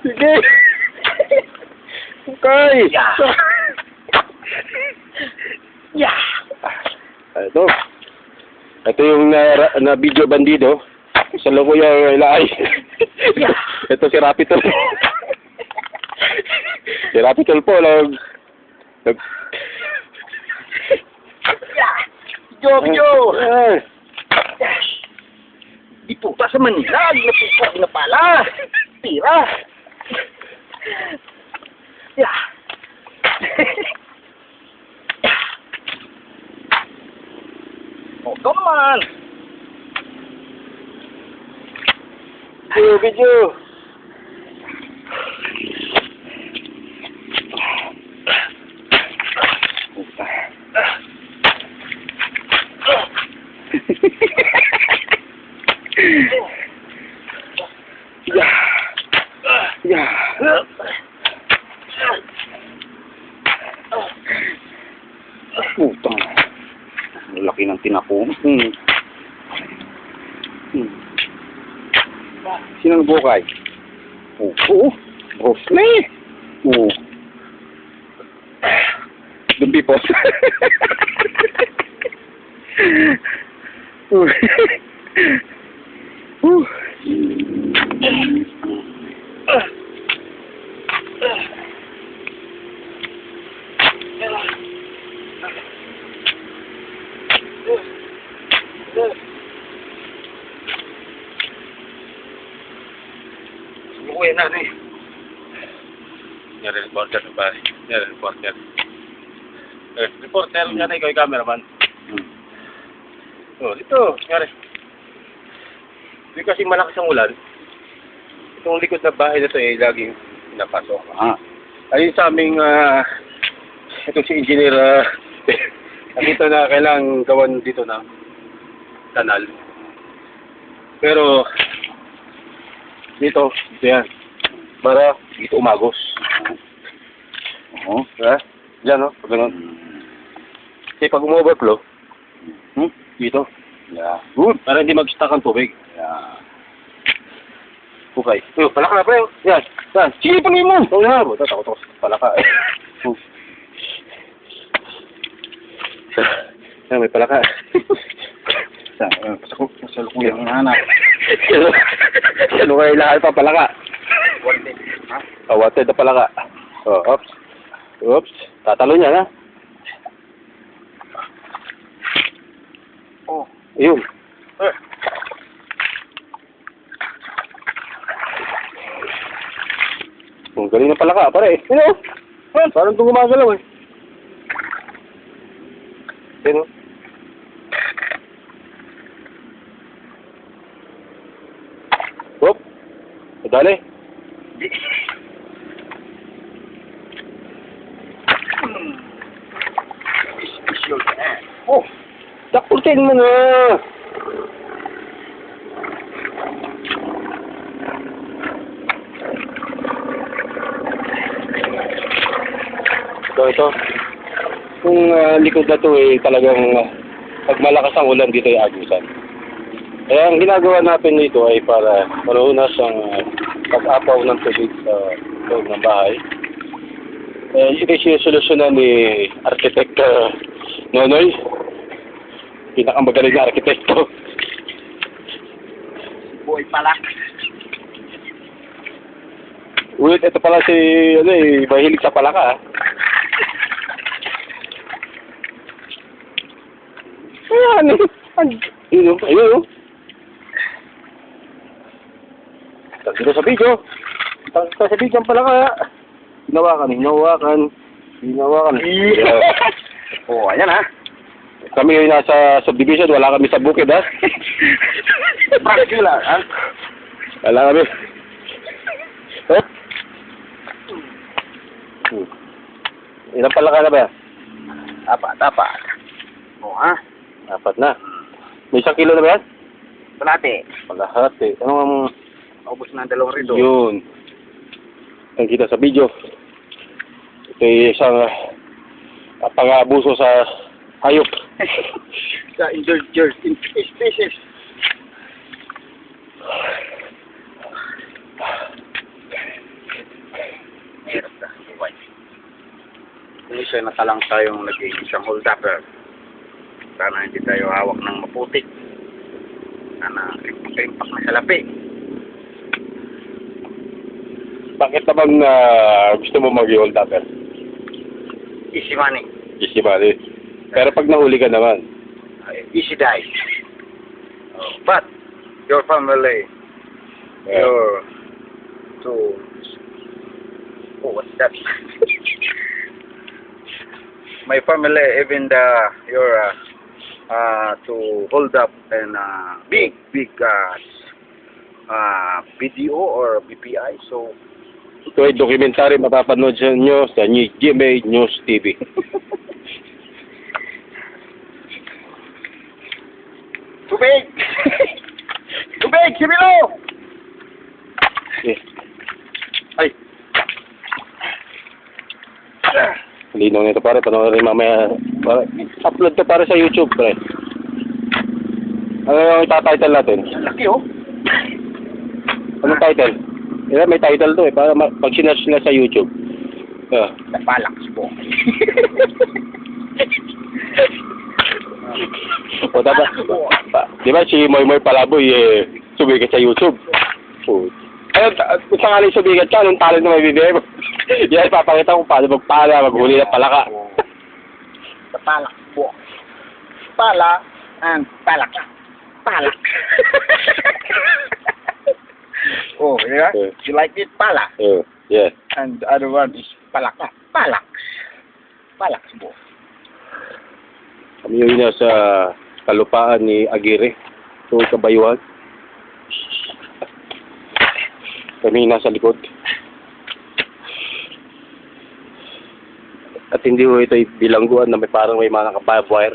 Sige. Okay. Yeah. Yeah. Ito. Ito yung na video bandido. Sa loob yung ilay. Yeah. Ito si Rapitol. Si Rapitol po. Video. Ay. Iputa sa Manila. Napupa na pala. Tira. Yeah. Oh, ito naman. Video. Yeah. Puta. Ang laki ng tinapong. Sino ang bukay? Oo. Rosme. Oo. Dumpi po. Uwi na rin. Nyari reporter ba? Nyari reporter. Reporter nga na ikaw yung cameraman. Oh, dito, nyari. Hindi kasi malakas ang ulan. Itong likod na bahay na ito eh, laging napasok. Ayun sa aming, itong si engineer, nakita na kailangang gawan dito na kanal. Pero, dito yan. Para dito umagos. Oo. Diyan, no? Pag ganun. Kasi pag umoverflow, dito. Yeah. Good. Para hindi mag-stuck ang tubig. Yeah. Okay. Palaka na pa yun. Yan. Yan. Sige, pangin mo. Huwag na nga. Takot ako. Palaka. Yan, may palaka. Sa lukuyang hanap. Ano kayo lahat pa palaka? Wanted na palaka. Oh, oops. Oops. Tatalo niya, ha? Oh. Ayun. Ang galing na palaka, pare. Ano? Parang itong gumagalaw, eh. Ano? Hop. Dali. Oh, dakutin mo na. Ito. Kung likod na ito eh, talagang pag malakas ang ulan dito ay agusan. Kaya ang ginagawa natin dito ay para malunas ang pag-apaw ng tubig sa loob ng bahay. Ito ay sinusolusyonan ni Architect Nonoy. Pinakamagaling na arkitekto. Boy pala. Wait, ito pala si, mahilig sa palaka, Ayan, ayun. Dito sa video. Dito sa video ang palaka. Hinawakan. Oh, ayan ha. Kami ay nasa subdivision, wala kami sa bukid, ha? Bakit wala, ha? Wala kami. Ilang palaka na ba? Apat. Oh, ha? Apat na. May 1 kilo na ba yan? Kalahati. Ano ang... Ubus na 2 rito. Yun. Ang kita sa video. Ito ay isang pang-abuso sa hayop. Sa endangered species. White. Kung isa nakalang tayong naging isang hold-upper. Sana hindi tayo hawak ng maputik. Sana rimpak na salapi. Bakit naman gusto mo mag-hold upper? Easy money. Easy money. Pero pag nahuli ka naman, Easy die. But, your family, Yeah. your to what's that? My family, even your to hold up and big BDO or BPI. So ito ay dokumentary mapapanood sa inyo sa GMA News TV. tubig, tubig, Sibilo. Yes. Ay. Linaw nito pare, panoorin mamaya. Upload to para sa YouTube, pre. Ano yung itatitle natin? Laki oh. Anong title? May title to para pag sinerch nila sa YouTube. Napalak po. O dapat, di ba si Moy Palaboy sumikat sa YouTube? Ayun, kung sakaling sumikat ka, anong talent na may bibigay mo? Yan, papakita ko paano magpala, maghuli ng palaka. Napalak po. Pala and palak. Palak. Oh, yeah? You like it? Pala. Yeah. And the other one is palak. Palak. Palak po. Kami yung nasa kalupaan ni Aguirre. So, kabayuhan. Kami nasa likod. At hindi ho ito bilangguan na may parang may mga naka-wire.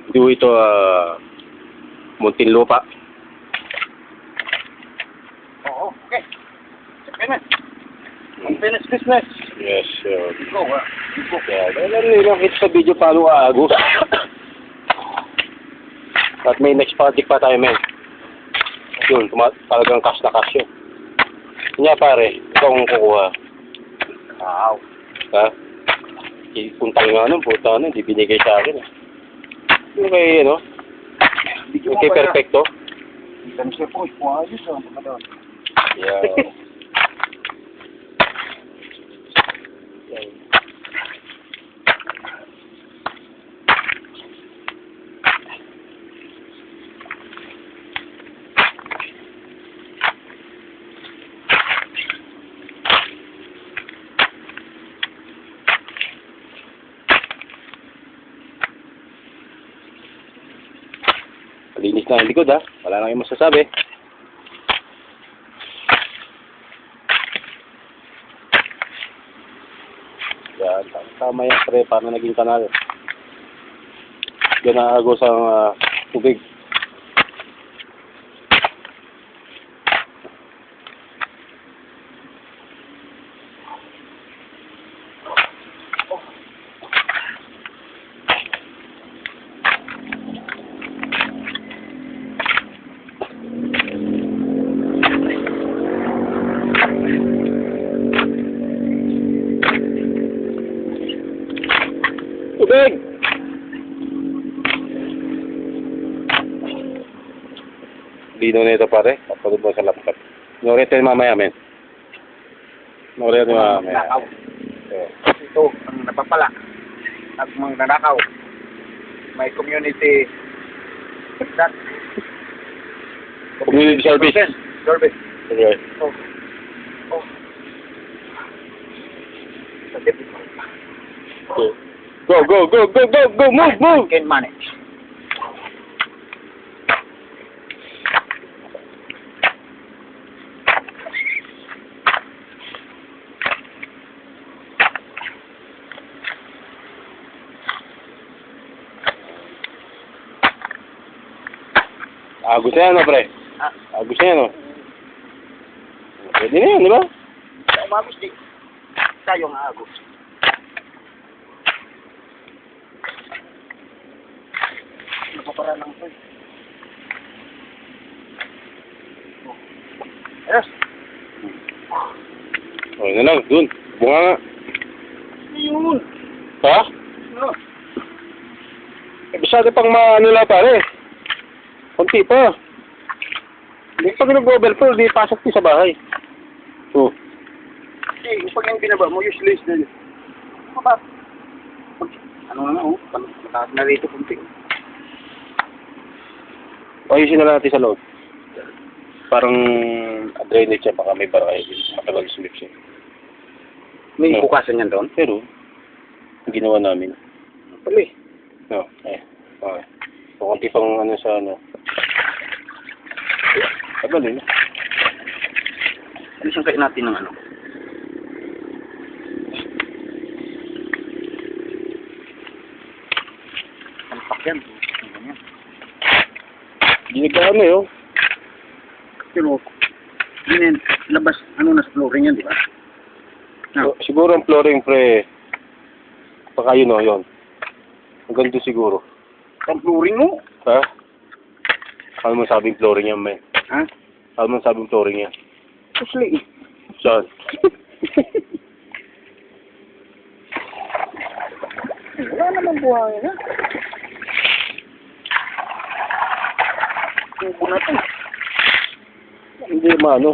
Hindi ho ito Muntinlupa. Oo, okay. Finish. Finish business. Yes, Go, alam nila kita sa video paano aagos. At may next project pa tayo, men. Yun, talagang cash na cash yun. Kanya pare, ikaw ang kukuha. Wow. Ha? Puntang nga nun, puta nun, hindi binigay sa akin. Yung kay, yung kay Perfecto. Isang siya po, ayos ang pagkadaan. Yeah. Linis na ang likod, ha? Wala na kayong masasabi. Yan, tama yan, pre, paano naging kanal. Yan ang agos ang tubig. Tubig! Lino na ito pare, kapagod mo sa laptop. Nori ito yung mamaya, men. Nori ito yung mamaya. Nakaw. Ito, ang napapala. At mga nanakaw. May community that Community service. Service. Okay. Oh. Oh. Go, move! Can manage. Agos na yan, pre. Agos na yan, Pwede na yan, di ba? Sa umagos di. Tayo nga agos. Napapara lang ito. Yes. Okay na lang, dun. Bunga nga. Ayun. Ha? No. Masyado pang maano lang pare. Kunti pa. Hindi pag nag-overflow, di pasok din sa bahay. Oh. Eh, pag yung binaba mo, useless na yun. Ano ba? Ano nga oh, mataas na rito kunti. Ayusin na lang natin sa loob. Parang drainage siya, baka may barakay din. Matagal sumip siya. May No. bukasan yan doon? Pero, ang ginawa namin. Pali. No, okay. So, konti pang ano sa ano. Tagal eh. Alisan kayo natin ng ano. Alpak yan. Ganyan. Hindi nagkaano eh, oh. Pero, yun labas, ano na sa flooring yan, di ba? No. So, siguro ang flooring pre, baka yun oh, yun. Hanggang doon siguro. Ang flooring mo? Ha? Ano mo sabing flooring yan, man? Ha? Ano mo sabing flooring yan? Pusli. Saan? Wala naman buhangin, ha? Tubo na to. Hindi maano.